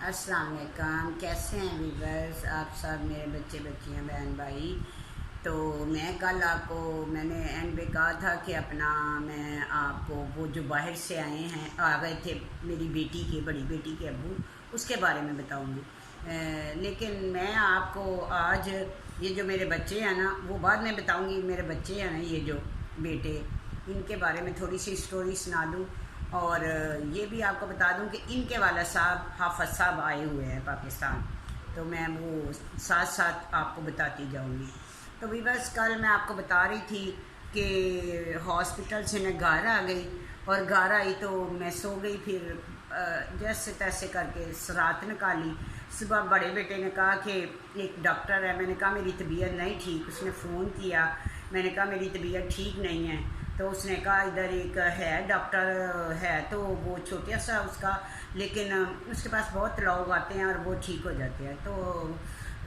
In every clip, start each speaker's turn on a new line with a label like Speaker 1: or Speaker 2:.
Speaker 1: अस्सलाम वालेकुम। कैसे हैं व्यूअर्स आप सब, मेरे बच्चे बच्चियां बहन भाई। तो मैं कल आपको मैंने एंड पे कहा था कि अपना मैं आपको वो जो बाहर से आए हैं आ गए थे मेरी बेटी के बड़ी बेटी के अब्बू, उसके बारे में बताऊंगी। लेकिन मैं आपको आज ये जो मेरे बच्चे हैं ना वो बाद में बताऊंगी। मेरे बच्चे हैं ना ये जो बेटे, इनके बारे में थोड़ी सी स्टोरी सुना दूँ। और ये भी आपको बता दूं कि इनके वाला साहब हाफज साहब आए हुए हैं पाकिस्तान, तो मैं वो साथ साथ आपको बताती जाऊंगी। तो भी बस कल मैं आपको बता रही थी कि हॉस्पिटल से मैं घर आ गई, और घर आई तो मैं सो गई। फिर जैसे तैसे करके रात निकाली। सुबह बड़े बेटे ने कहा कि एक डॉक्टर है। मैंने कहा मेरी तबीयत नहीं ठीक। उसने फ़ोन किया, मैंने कहा मेरी तबीयत ठीक नहीं है। तो उसने कहा इधर एक है डॉक्टर है, तो वो छोटा सा उसका, लेकिन उसके पास बहुत लोग आते हैं और वो ठीक हो जाते हैं। तो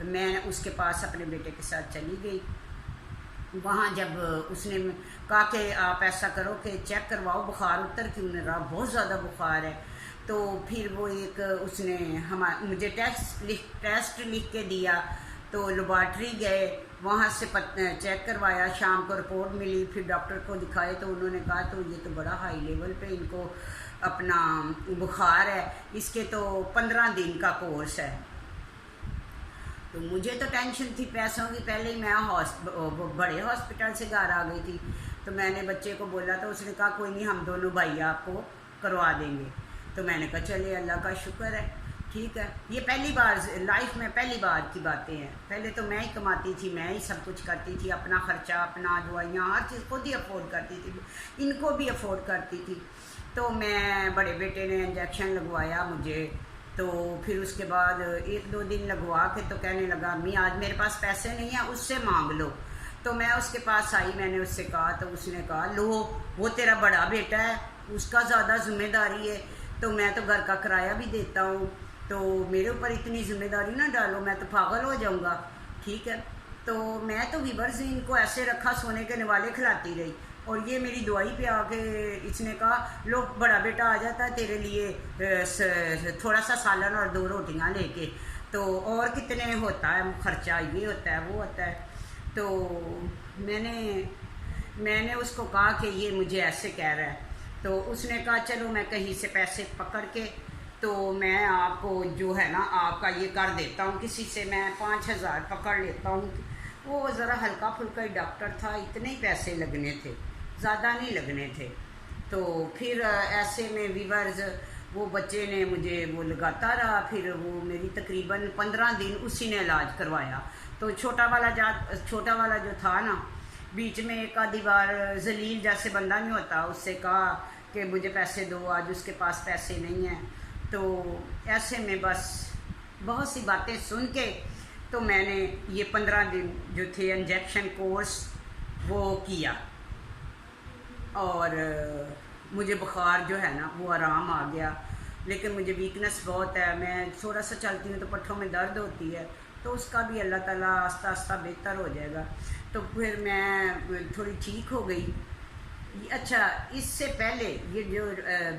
Speaker 1: मैं उसके पास अपने बेटे के साथ चली गई। वहाँ जब उसने कहा कि आप ऐसा करो कि चेक करवाओ बुखार उतर क्यों नहीं रहा, बहुत ज़्यादा बुखार है। तो फिर वो एक उसने मुझे टेस्ट लिख के दिया। तो लेबॉर्ट्री गए, वहाँ से चेक करवाया, शाम को रिपोर्ट मिली। फिर डॉक्टर को दिखाए तो उन्होंने कहा तो ये तो बड़ा हाई लेवल पे इनको अपना बुखार है, इसके तो 15 दिन का कोर्स है। तो मुझे तो टेंशन थी पैसों की, पहले ही मैं बड़े हॉस्पिटल से घर आ गई थी। तो मैंने बच्चे को बोला, तो उसने कहा कोई नहीं, हम दोनों भाई आपको करवा देंगे। तो मैंने कहा चलिए, अल्लाह का शुक्र है, ठीक है। ये पहली बार लाइफ में पहली बार की बातें हैं। पहले तो मैं ही कमाती थी, मैं ही सब कुछ करती थी, अपना खर्चा, अपना दवाइयाँ, हर चीज़ खुद ही अफोर्ड करती थी, इनको भी अफोर्ड करती थी। तो मैं बड़े बेटे ने इंजेक्शन लगवाया मुझे। तो फिर उसके बाद 1-2 दिन लगवा के तो कहने लगा अम्मी आज मेरे पास पैसे नहीं हैं, उससे मांग लो। तो मैं उसके पास आई, मैंने उससे कहा, तो उसने कहा लो वो तेरा बड़ा बेटा है, उसका ज़्यादा जिम्मेदारी है, तो मैं तो घर का किराया भी देता हूँ, तो मेरे ऊपर इतनी जिम्मेदारी ना डालो, मैं तो पागल हो जाऊँगा, ठीक है। तो मैं तो वीवर्स इनको ऐसे रखा, सोने के निवाले खिलाती रही। और ये मेरी दवाई पे आके इसने कहा लो बड़ा बेटा आ जाता है तेरे लिए थोड़ा सा सालन और 2 रोटियां लेके, तो और कितने होता है खर्चा, ये होता है वो होता है। तो मैंने उसको कहा कि ये मुझे ऐसे कह रहा है। तो उसने कहा चलो मैं कहीं से पैसे पकड़ के तो मैं आपको जो है ना आपका ये कर देता हूँ, किसी से मैं 5,000 पकड़ लेता हूँ। वो ज़रा हल्का फुल्का ही डॉक्टर था, इतने ही पैसे लगने थे, ज़्यादा नहीं लगने थे। तो फिर ऐसे में वीवर्स वो बच्चे ने मुझे वो लगाता रहा। फिर वो मेरी तकरीबन 15 दिन उसी ने इलाज करवाया। तो छोटा वाला जो था ना, बीच में एक आधी बार जलील जैसे बंदा नहीं होता, उससे कहा कि मुझे पैसे दो, आज उसके पास पैसे नहीं हैं। तो ऐसे में बस बहुत सी बातें सुन के तो मैंने ये 15 दिन जो थे इंजेक्शन कोर्स वो किया, और मुझे बुखार जो है ना वो आराम आ गया। लेकिन मुझे वीकनेस बहुत है, मैं थोड़ा सा चलती हूँ तो पट्ठों में दर्द होती है, तो उसका भी अल्लाह ताला आस्ता आस्ता बेहतर हो जाएगा। तो फिर मैं थोड़ी ठीक हो गई। अच्छा, इससे पहले ये जो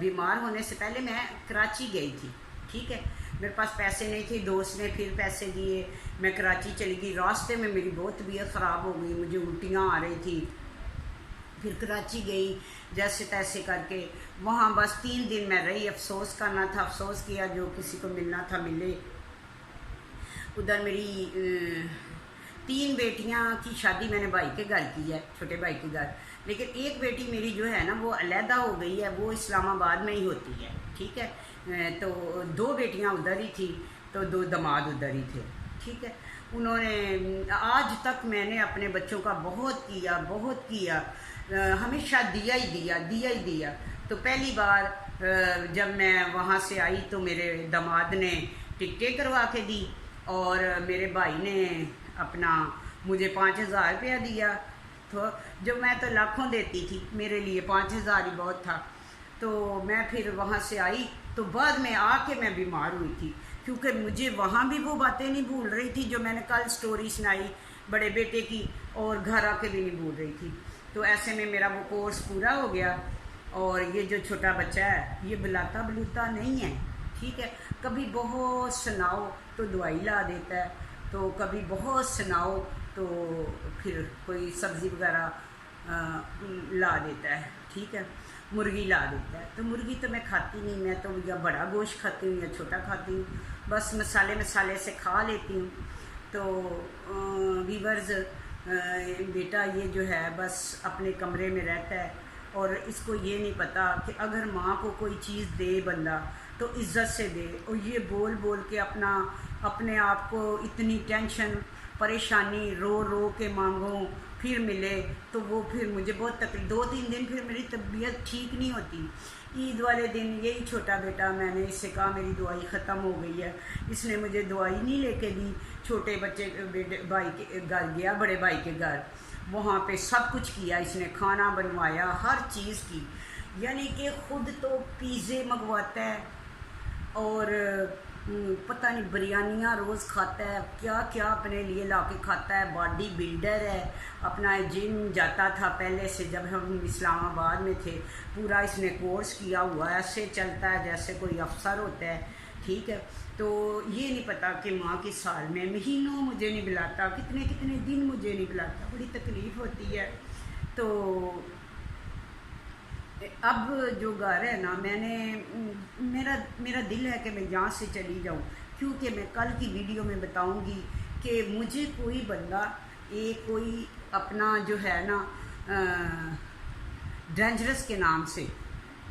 Speaker 1: बीमार होने से पहले मैं कराची गई थी, ठीक है। मेरे पास पैसे नहीं थे, दोस्त ने फिर पैसे दिए, मैं कराची चली गई। रास्ते में मेरी बहुत तबीयत ख़राब हो गई, मुझे उल्टियाँ आ रही थी। फिर कराची गई जैसे तैसे करके, वहाँ बस 3 दिन मैं रही। अफसोस करना था, अफसोस किया, जो किसी को मिलना था मिले। उधर मेरी 3 बेटियां की शादी मैंने भाई के घर की है, छोटे भाई के घर। लेकिन एक बेटी मेरी जो है ना वो अलहदा हो गई है, वो इस्लामाबाद में ही होती है, ठीक है। तो 2 बेटियां उधर ही थी, तो 2 दामाद उधर ही थे, ठीक है। उन्होंने आज तक मैंने अपने बच्चों का बहुत किया, हमेशा दिया ही दिया। तो पहली बार जब मैं वहाँ से आई तो मेरे दामाद ने टिकटें करवा के दी, और मेरे भाई ने अपना मुझे 5,000 रुपया दिया। तो जो मैं तो लाखों देती थी, मेरे लिए 5,000 ही बहुत था। तो मैं फिर वहाँ से आई, तो बाद में आके मैं बीमार हुई थी, क्योंकि मुझे वहाँ भी वो बातें नहीं भूल रही थी जो मैंने कल स्टोरी सुनाई बड़े बेटे की, और घर आके भी नहीं भूल रही थी। तो ऐसे में मेरा वो कोर्स पूरा हो गया। और ये जो छोटा बच्चा है ये बुलाता बलूता नहीं है, ठीक है। कभी बहुत सुनाओ तो दवाई ला देता है, तो कभी बहुत सुनाओ तो फिर कोई सब्ज़ी वगैरह ला देता है, ठीक है, मुर्गी ला देता है। तो मुर्गी तो मैं खाती नहीं, मैं तो या बड़ा गोश्त खाती हूँ या छोटा खाती हूँ, बस मसाले से खा लेती हूँ। तो वीवर्स, बेटा ये जो है बस अपने कमरे में रहता है और इसको ये नहीं पता कि अगर माँ को कोई चीज़ दे बंदा तो इज़्ज़त से दे, और ये बोल बोल के अपने आप को इतनी टेंशन परेशानी रो रो के मांगो फिर मिले, तो वो फिर मुझे बहुत तकलीफ, 2-3 दिन फिर मेरी तबीयत ठीक नहीं होती। ईद वाले दिन यही छोटा बेटा, मैंने इससे कहा मेरी दवाई ख़त्म हो गई है, इसने मुझे दवाई नहीं लेके दी। छोटे बच्चे बेटे भाई के घर गया, बड़े भाई के घर, वहाँ पे सब कुछ किया इसने, खाना बनवाया, हर चीज़ की, यानी कि ख़ुद तो पिज़्ज़े मंगवाता है और पता नहीं बिरयानियाँ रोज़ खाता है, क्या क्या अपने लिए ला के खाता है। बॉडी बिल्डर है, अपना जिम जाता था पहले से, जब हम इस्लामाबाद में थे पूरा इसने कोर्स किया हुआ है, ऐसे चलता है जैसे कोई अफसर होता है, ठीक है। तो ये नहीं पता कि माँ के साल में महीनों मुझे नहीं बुलाता, कितने कितने दिन मुझे नहीं बुलाता, बड़ी तकलीफ़ होती है। तो अब जो घर है ना, मेरा दिल है कि मैं यहाँ से चली जाऊँ, क्योंकि मैं कल की वीडियो में बताऊँगी कि मुझे कोई बंदा कोई अपना जो है ना डेंजरस के नाम से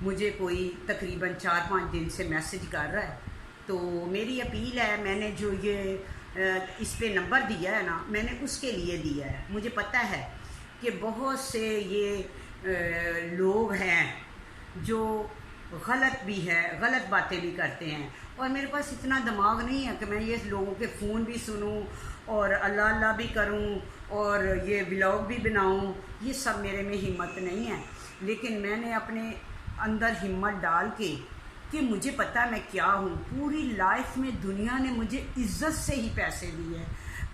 Speaker 1: मुझे कोई तकरीबन 4-5 दिन से मैसेज कर रहा है। तो मेरी अपील है, मैंने जो ये इस पे नंबर दिया है ना, मैंने उसके लिए दिया है। मुझे पता है कि बहुत से ये लोग हैं जो गलत भी है, गलत बातें भी करते हैं, और मेरे पास इतना दिमाग नहीं है कि मैं ये लोगों के फ़ोन भी सुनूं और अल्लाह अल्लाह भी करूं और ये व्लॉग भी बनाऊं, ये सब मेरे में हिम्मत नहीं है। लेकिन मैंने अपने अंदर हिम्मत डाल के कि मुझे पता है मैं क्या हूँ, पूरी लाइफ में दुनिया ने मुझे इज़्ज़त से ही पैसे दिए हैं,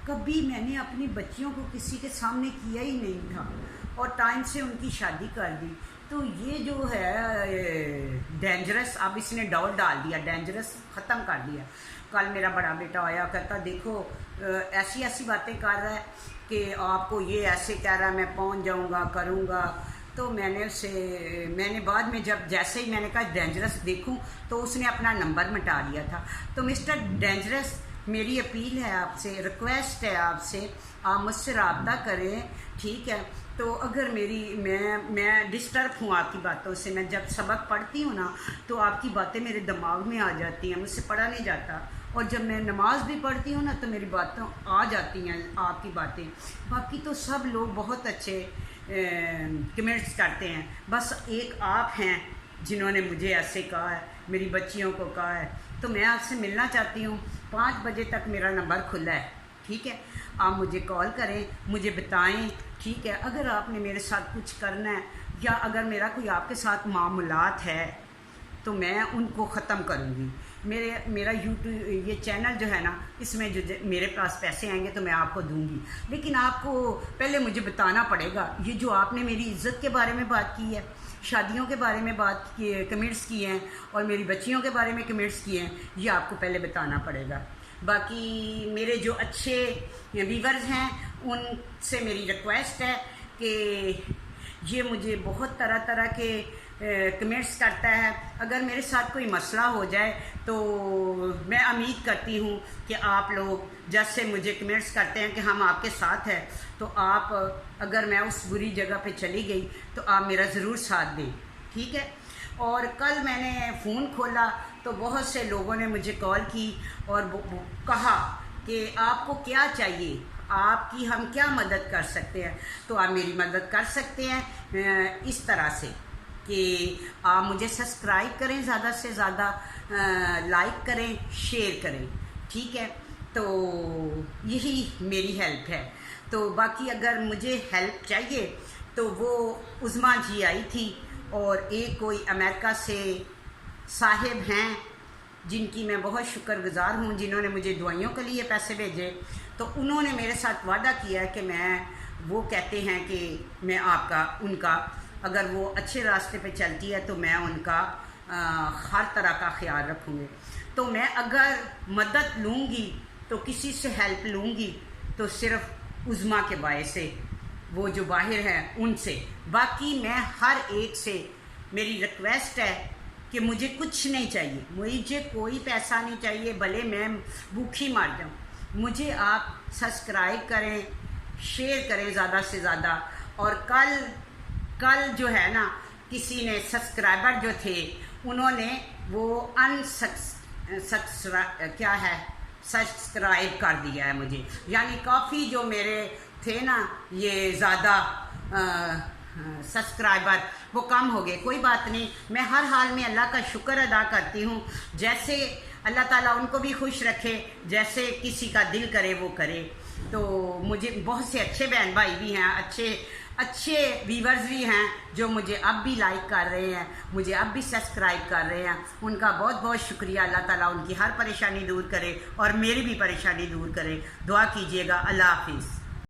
Speaker 1: कभी मैंने अपनी बच्चियों को किसी के सामने किया ही नहीं था और टाइम से उनकी शादी कर दी। तो ये जो है डेंजरस, अब इसने डाल दिया, डेंजरस ख़त्म कर दिया। कल मेरा बड़ा बेटा आया, कहता देखो ऐसी ऐसी बातें कर रहा है कि आपको ये ऐसे कह रहा है मैं पहुंच जाऊंगा करूंगा। तो मैंने बाद में जब जैसे ही मैंने कहा डेंजरस देखूं तो उसने अपना नंबर मिटा दिया था। तो मिस्टर डेंजरस, मेरी अपील है आपसे, रिक्वेस्ट है आपसे, आप मुझसे रब्ता करें, ठीक है। तो अगर मैं डिस्टर्ब हूँ आपकी बातों से, मैं जब सबक पढ़ती हूँ ना तो आपकी बातें मेरे दिमाग में आ जाती हैं, मुझसे पढ़ा नहीं जाता, और जब मैं नमाज भी पढ़ती हूँ ना तो मेरी बातें आ जाती हैं आपकी बातें। बाकी तो सब लोग बहुत अच्छे कमेंट्स करते हैं, बस एक आप हैं जिन्होंने मुझे ऐसे कहा है, मेरी बच्चियों को कहा है। तो मैं आपसे मिलना चाहती हूँ, 5 बजे तक मेरा नंबर खुला है, ठीक है। आप मुझे कॉल करें, मुझे बताएं, ठीक है। अगर आपने मेरे साथ कुछ करना है या अगर मेरा कोई आपके साथ मामलात है तो मैं उनको ख़त्म करूँगी। मेरा यूट्यूब ये चैनल जो है ना, इसमें जो मेरे पास पैसे आएंगे तो मैं आपको दूंगी, लेकिन आपको पहले मुझे बताना पड़ेगा। ये जो आपने मेरी इज़्ज़त के बारे में बात की है, शादियों के बारे में बात की, कमेंट्स किए हैं और मेरी बच्चियों के बारे में कमेंट्स किए हैं, ये आपको पहले बताना पड़ेगा। बाकी मेरे जो अच्छे व्यूवर्स हैं उनसे मेरी रिक्वेस्ट है कि ये मुझे बहुत तरह तरह के कमेंट्स करता है। अगर मेरे साथ कोई मसला हो जाए तो मैं उम्मीद करती हूँ कि आप लोग जैसे मुझे कमेंट्स करते हैं कि हम आपके साथ हैं, तो आप अगर मैं उस बुरी जगह पे चली गई तो आप मेरा ज़रूर साथ दें, ठीक है। और कल मैंने फ़ोन खोला तो बहुत से लोगों ने मुझे कॉल की और कहा कि आपको क्या चाहिए, आपकी हम क्या मदद कर सकते हैं। तो आप मेरी मदद कर सकते हैं इस तरह से कि आप मुझे सब्सक्राइब करें, ज़्यादा से ज़्यादा लाइक करें, शेयर करें, ठीक है। तो यही मेरी हेल्प है। तो बाकी अगर मुझे हेल्प चाहिए तो वो उज़मा जी आई थी और एक कोई अमेरिका से साहिब हैं जिनकी मैं बहुत शुक्रगुज़ार हूँ, जिन्होंने मुझे दवाइयों के लिए पैसे भेजे। तो उन्होंने मेरे साथ वादा किया कि वो कहते हैं कि मैं उनका अगर वो अच्छे रास्ते पे चलती है तो मैं उनका हर तरह का ख्याल रखूँगी। तो मैं अगर मदद लूँगी तो किसी से हेल्प लूँगी तो सिर्फ उज़्मा के बाय से, वो जो बाहर हैं उनसे। बाकी मैं हर एक से मेरी रिक्वेस्ट है कि मुझे कुछ नहीं चाहिए, मुझे कोई पैसा नहीं चाहिए, भले मैं भूखी मर जाऊँ। मुझे आप सब्सक्राइब करें, शेयर करें ज़्यादा से ज़्यादा। और कल जो है ना, किसी ने सब्सक्राइबर जो थे उन्होंने वो सब्सक्राइब कर दिया है मुझे, यानी काफ़ी जो मेरे थे ना ये ज़्यादा सब्सक्राइबर वो कम हो गए। कोई बात नहीं, मैं हर हाल में अल्लाह का शुक्र अदा करती हूँ। जैसे अल्लाह ताला उनको भी खुश रखे, जैसे किसी का दिल करे वो करे। तो मुझे बहुत से अच्छे बहन भाई भी हैं, अच्छे व्यूवर्स भी हैं जो मुझे अब भी लाइक कर रहे हैं, मुझे अब भी सब्सक्राइब कर रहे हैं। उनका बहुत बहुत शुक्रिया। अल्लाह ताला उनकी हर परेशानी दूर करे और मेरी भी परेशानी दूर करे। दुआ कीजिएगा। अल्लाह हाफिज़।